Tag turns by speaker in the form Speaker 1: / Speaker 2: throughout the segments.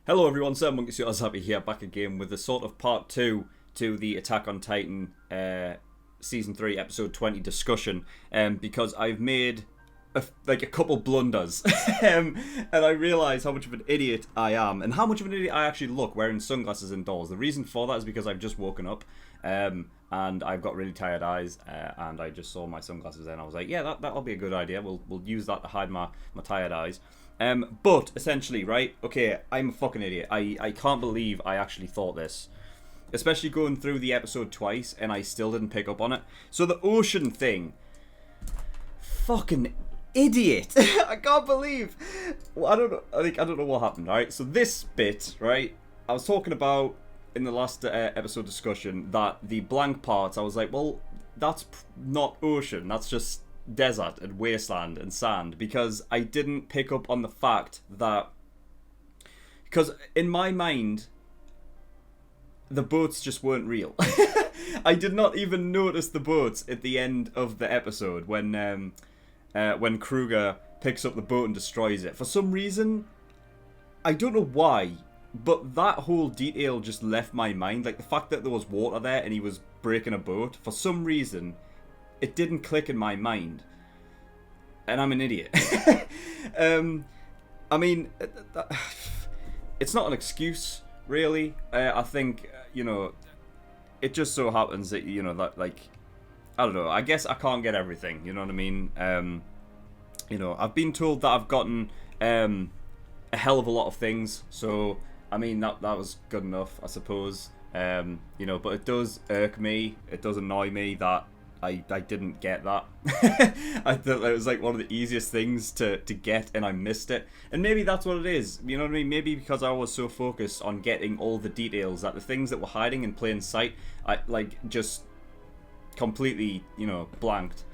Speaker 1: Hello everyone, SirMonkeySuit happy here, back again with a sort of part 2 to the Attack on Titan Season 3 Episode 20 discussion, because I've made a couple blunders, and I realise how much of an idiot I am, and how much of an idiot I actually look wearing sunglasses indoors. The reason for that is because I've just woken up, and I've got really tired eyes, and I just saw my sunglasses there, and I was like, yeah, that'll be a good idea, we'll use that to hide my tired eyes. But essentially, right, okay, I'm a fucking idiot. I can't believe I actually thought this. Especially going through the episode twice and I still didn't pick up on it. So the ocean thing. Fucking idiot. I can't believe. Well, I don't know what happened, alright? So this bit, right, I was talking about in the last episode discussion that the blank parts, I was like, well, that's not ocean, that's just desert and wasteland and sand, because I didn't pick up on the fact that, because in my mind the boats just weren't real. I did not even notice the boats at the end of the episode when Kruger picks up the boat and destroys it. For some reason, I don't know why, but that whole detail just left my mind. Like the fact that there was water there and he was breaking a boat, for some reason it didn't click in my mind, and I'm an idiot. I mean, it's not an excuse, really. I think, you know, it just so happens that, you know, that, like, I don't know, I guess I can't get everything, you know what I mean? You know, I've been told that I've gotten a hell of a lot of things, so, I mean, that was good enough, I suppose. You know, but it does irk me, it does annoy me that I didn't get that. I thought it was like one of the easiest things to get, and I missed it. And maybe that's what it is, you know what I mean? Maybe because I was so focused on getting all the details that the things that were hiding in plain sight, I just completely, you know, blanked.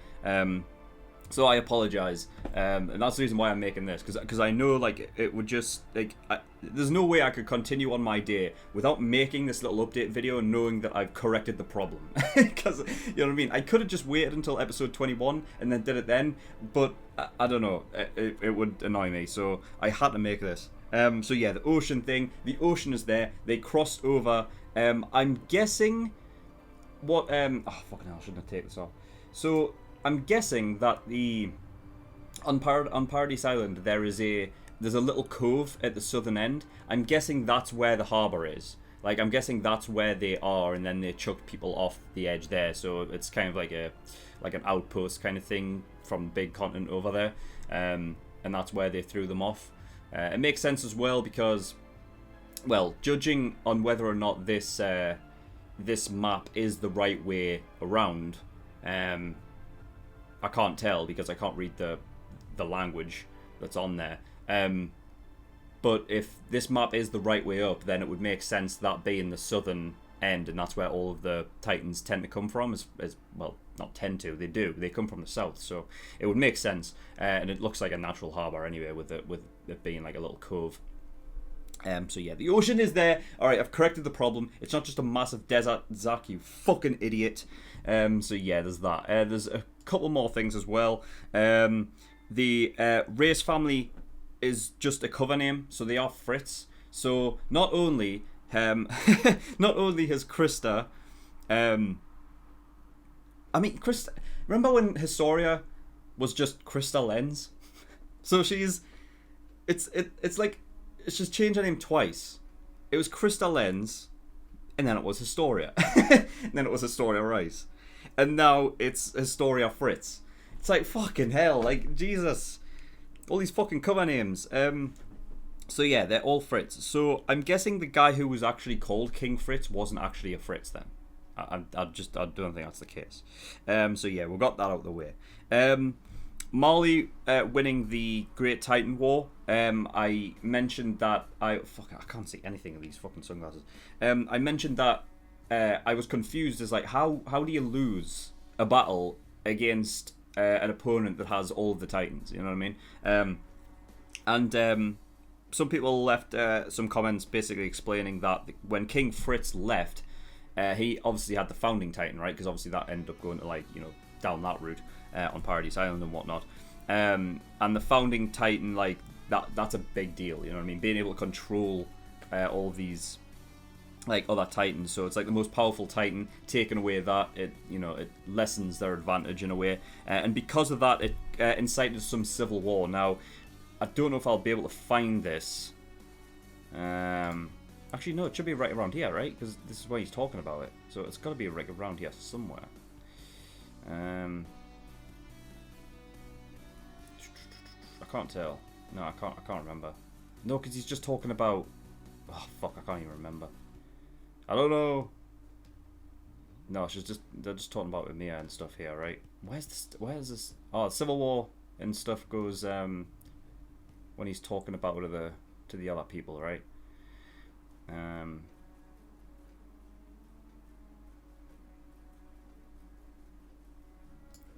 Speaker 1: So I apologize, and that's the reason why I'm making this, because I know, like, it would just, like, there's no way I could continue on my day without making this little update video and knowing that I've corrected the problem. Because, you know what I mean, I could have just waited until episode 21 and then did it then, but I don't know, it would annoy me, so I had to make this. So yeah, the ocean thing, the ocean is there, they crossed over. I'm guessing what, oh fucking hell, shouldn't I take this off? So I'm guessing that on Paradise Island there's a little cove at the southern end. I'm guessing that's where the harbour is. Like, I'm guessing that's where they are, and then they chuck people off the edge there. So it's kind of like an outpost kind of thing from big continent over there, and that's where they threw them off. It makes sense as well because, well, judging on whether or not this map is the right way around, I can't tell because I can't read the language that's on there. But if this map is the right way up, then it would make sense that being the southern end, and that's where all of the Titans tend to come from. As well, not tend to, they do. They come from the south, so it would make sense. And it looks like a natural harbour anyway, with it being like a little cove. So yeah, the ocean is there. Alright, I've corrected the problem. It's not just a massive desert. Zach, you fucking idiot. So yeah, there's that. There's a couple more things as well. The Reyes family is just a cover name, so they are Fritz. So not only has Krista, I mean, Krista, remember when Historia was just Krista Lenz? So it's like, it's just changed her name twice. It was Krista Lenz, and then it was Historia, and then it was Historia Reyes, and now it's Historia Fritz. It's like, fucking hell, like, Jesus, all these fucking cover names. So yeah, they're all Fritz. So I'm guessing the guy who was actually called King Fritz wasn't actually a Fritz then. I don't think that's the case. So yeah, we got that out of the way. Marley winning the Great Titan War. I mentioned that I can't see anything of these fucking sunglasses. I mentioned that I was confused as like, how do you lose a battle against an opponent that has all of the Titans? You know what I mean? And some people left some comments basically explaining that when King Fritz left, he obviously had the founding Titan, right? Because obviously that ended up going to, like, you know, down that route on Paradise Island and whatnot. And the founding Titan, like, that's a big deal, you know what I mean? Being able to control all these like other titans. So it's like the most powerful titan. Taking away that, it lessens their advantage in a way, and because of that, it incited some civil war. Now, I don't know if I'll be able to find this. Actually, no, it should be right around here, right? Because this is where he's talking about it. So it's got to be right around here somewhere. I can't tell. No, I can't remember. No, because he's just talking about. Oh fuck! I can't even remember. I don't know. No, they're just talking about Mia and stuff here, right? Where's this? Oh, Civil War and stuff goes when he's talking about to the other people, right?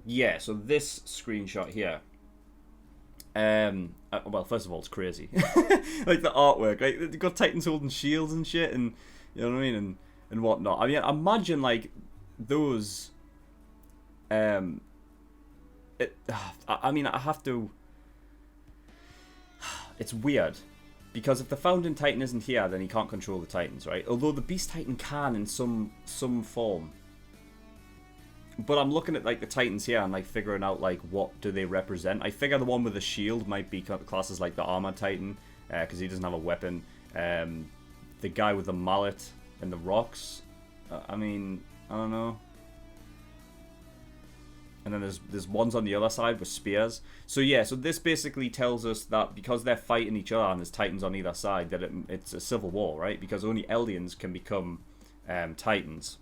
Speaker 1: Yeah. So this screenshot here. Well, first of all, it's crazy. Like the artwork, like they've got Titans holding shields and shit, and you know what I mean, and whatnot. I mean, imagine like those. I mean, I have to. It's weird, because if the Founding Titan isn't here, then he can't control the Titans, right? Although the Beast Titan can in some form. But I'm looking at like the Titans here and like figuring out like what do they represent. I figure the one with the shield might be classed as like the Armored Titan, because he doesn't have a weapon. The guy with the mallet and the rocks. I mean, I don't know. And then there's ones on the other side with spears. So yeah, so this basically tells us that because they're fighting each other and there's Titans on either side, that it's a civil war, right? Because only Eldians can become Titans.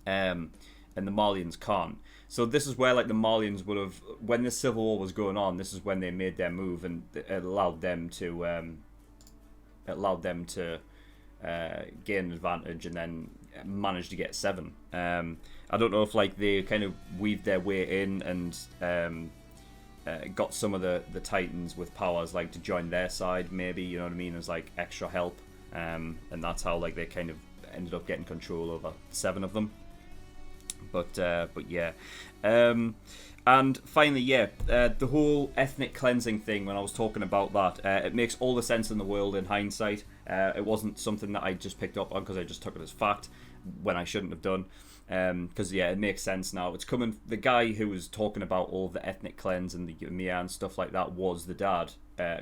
Speaker 1: And the Malians can't. So this is where like the Malians would have, when this civil war was going on, this is when they made their move, and it allowed them to gain an advantage and then manage to get 7. I don't know if like they kind of weaved their way in and got some of the Titans with powers like to join their side, maybe, you know what I mean, as like extra help, and that's how like they kind of ended up getting control over 7 of them. But yeah, and finally, yeah, the whole ethnic cleansing thing. When I was talking about that, it makes all the sense in the world in hindsight. It wasn't something that I just picked up on because I just took it as fact when I shouldn't have done. Because yeah, it makes sense now. It's coming. The guy who was talking about all the ethnic cleanse and the Mia and stuff like that was the dad,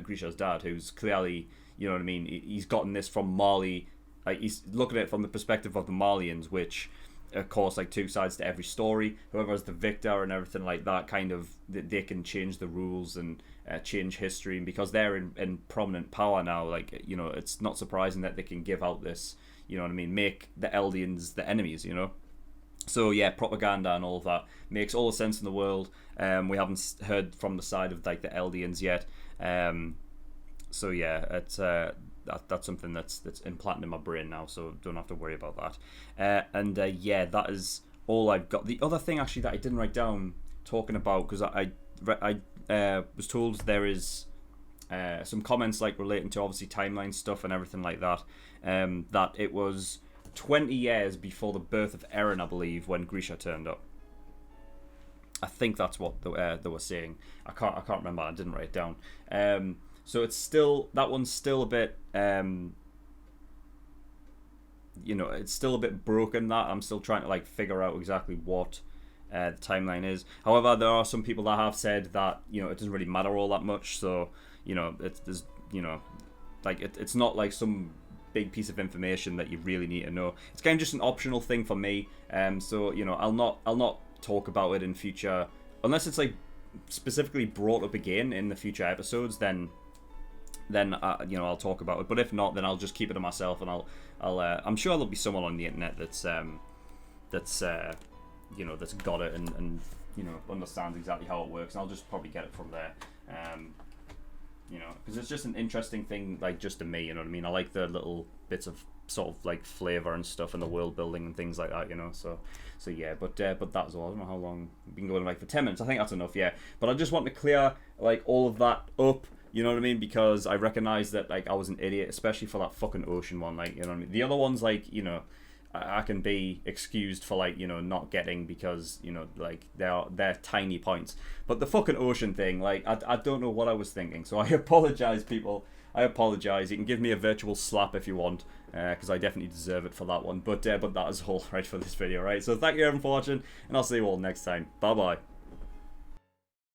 Speaker 1: Grisha's dad, who's clearly, you know what I mean. He's gotten this from Mali. Like he's looking at it from the perspective of the Malians, which. Of course, like 2 sides to every story. Whoever's the victor and everything like that, kind of they can change the rules and change history. And because they're in prominent power now, like, you know, it's not surprising that they can give out this, you know what I mean, make the Eldians the enemies, you know. So yeah, propaganda and all of that makes all the sense in the world. We haven't heard from the side of like the Eldians yet. So yeah, it's that's something that's implanted in my brain now, so don't have to worry about that. Yeah, that is all I've got. The other thing actually that I didn't write down talking about, because I was told there is some comments like relating to obviously timeline stuff and everything like that, that it was 20 years before the birth of Eren, I believe, when Grisha turned up. I think that's what they were saying. I can't remember. I didn't write it down. So it's still, that one's still a bit, you know, it's still a bit broken. That I'm still trying to like figure out exactly what the timeline is. However, there are some people that have said that, you know, it doesn't really matter all that much. So, you know, there's, you know, like it's not like some big piece of information that you really need to know. It's kind of just an optional thing for me. So, you know, I'll not talk about it in future unless it's like specifically brought up again in the future episodes. Then you know, I'll talk about it. But if not, then I'll just keep it to myself, and I'm sure there'll be someone on the internet that's you know, that's got it and you know, understands exactly how it works, and I'll just probably get it from there. You know, because it's just an interesting thing, like just to me, you know what I mean. I like the little bits of sort of like flavor and stuff, and the world building and things like that, you know. So yeah, but that's all. I don't know how long we've been going, like for 10 minutes. I think that's enough, yeah. But I just want to clear like all of that up. You know what I mean? Because I recognize that like I was an idiot, especially for that fucking ocean one. Like, you know what I mean? The other ones, like, you know, I can be excused for like, you know, not getting, because, you know, like they're tiny points. But the fucking ocean thing, like I don't know what I was thinking. So I apologize, people. I apologise. You can give me a virtual slap if you want, because I definitely deserve it for that one. But that is all right for this video, right? So thank you everyone for watching, and I'll see you all next time. Bye bye.